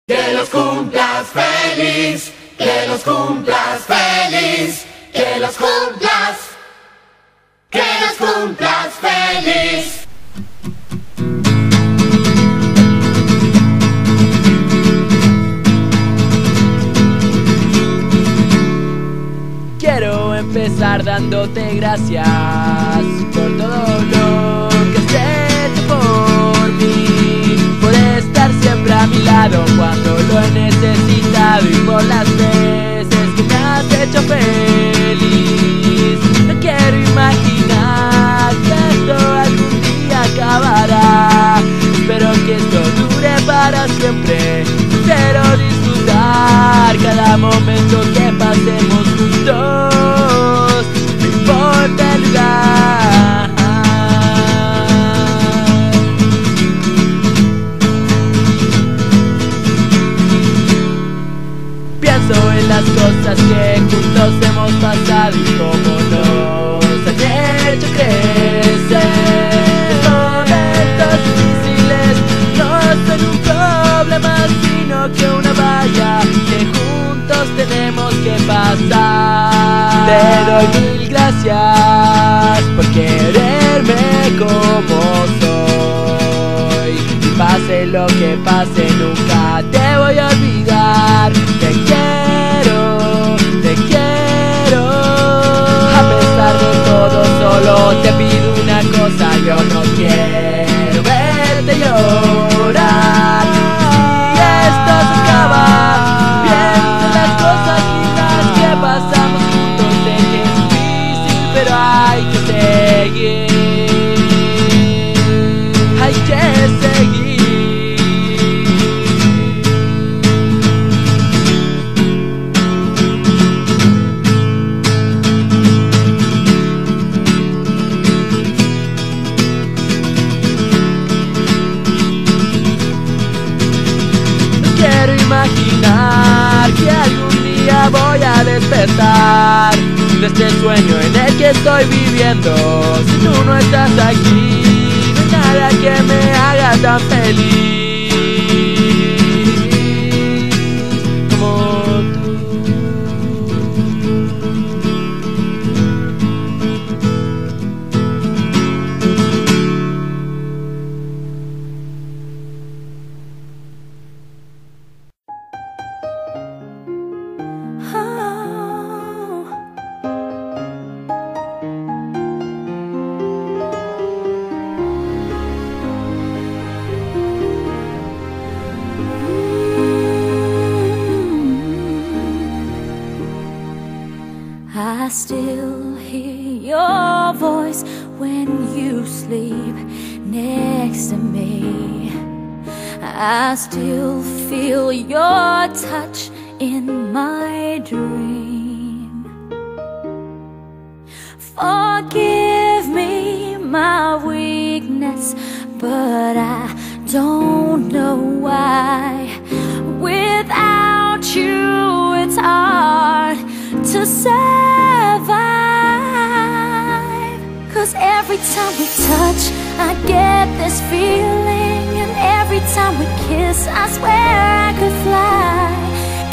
Que los cumplas feliz, que los cumplas feliz, que los cumplas feliz. Quiero empezar dándote gracias por todo lo que has hecho por mí, por estar siempre a mi lado cuando lo he necesitado y por las veces que me has hecho feliz. No quiero imaginar que esto algún día acabará. Espero que esto dure para siempre. Quiero disfrutar cada momento que pasemos juntos, no importa el lugar. Pienso en las cosas que juntos hemos pasado y cómo nos han hecho crecer. Momentos difíciles no son un problema, sino que una valla que juntos tenemos que pasar. Te doy mil gracias por quererme como soy, y pase lo que pase nunca te voy a olvidar. Te quiero, te quiero. A pesar de todo solo te pido una cosa, yo no quiero verte llorar. Si esto se acaba, pienso en las cosas lindas que pasamos juntos. Sé que es difícil, pero hay que seguir. Hay que seguir. Quiero imaginar que algún día voy a despertar de este sueño en el que estoy viviendo. Si tú no estás aquí, no hay nada que me haga tan feliz como tú. I still hear your voice when you sleep next to me. I still feel your touch in my dream. Forgive me my weakness, but I don't know why. Without you it's hard to survive. 'Cause every time we touch, I get this feeling, and every time we kiss, I swear I could fly.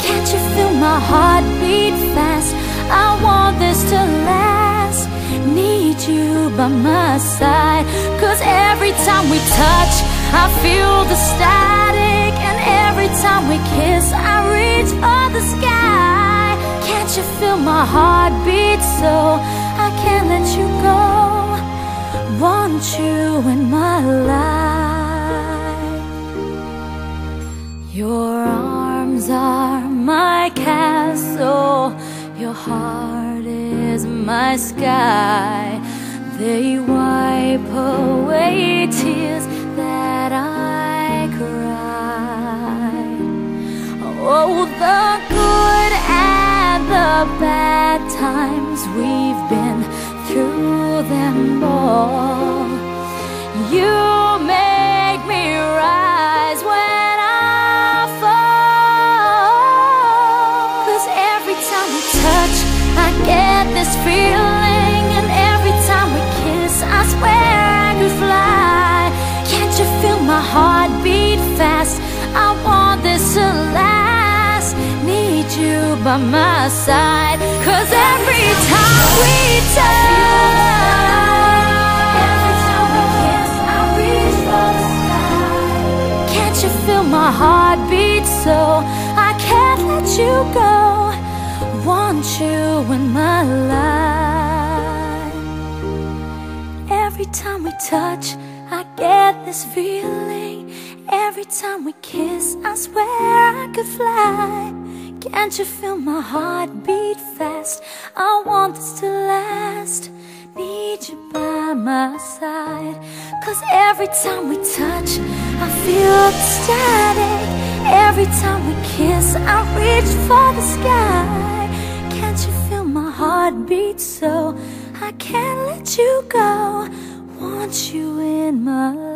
Can't you feel my heart beat fast? I want this to last. Need you by my side. 'Cause every time we touch, I feel the static, and every time we kiss, I reach for the sky. Can't you feel my heart beat so I can't let you go? Want you in my life. Your arms are my castle, your heart is my sky. They wipe away tears that I cried. Oh, the good and the bad times, we've been through them all. You make me rise when I fall. 'Cause every time we touch, I get this feeling, and every time we kiss, I swear I could fly. Can't you feel my heart beat fast? I want this to by my side. 'Cause every time we touch, every time we kiss, I reach for the sky. Can't you feel my heartbeat so I can't let you go? Want you in my life. Every time we touch, I get this feeling. Every time we kiss, I swear I could fly. Can't you feel my heart beat fast? I want this to last. Need you by my side. 'Cause every time we touch, I feel ecstatic. Every time we kiss, I reach for the sky. Can't you feel my heart beat so I can't let you go? Want you in my life.